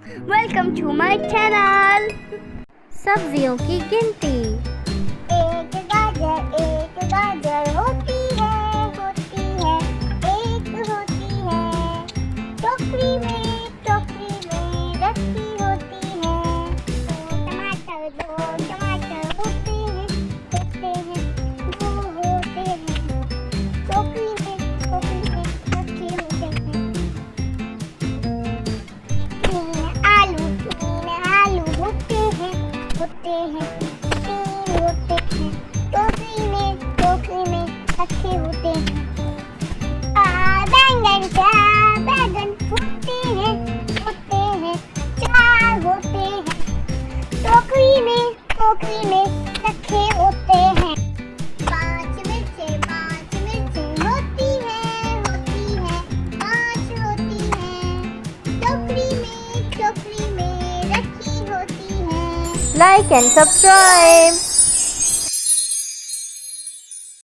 Welcome to my channel. सब्जियों की गिनती। एक गाजर होती है, एक होती है, टोकरी में रखी होती है। दो टमाटर होते हैं, दो होते हैं, टोकरी में रखे होते हैं। तीन आलू होते हैं, तीन होते हैं, टोकरी में रखे होते हैं। बैंगन होते हैं, चार होते हैं, टोकरी में रखे होते हैं। पांच मिर्चें होती हैं, पांच होती हैं, टोकरी में रखी होती हैं। Like and subscribe.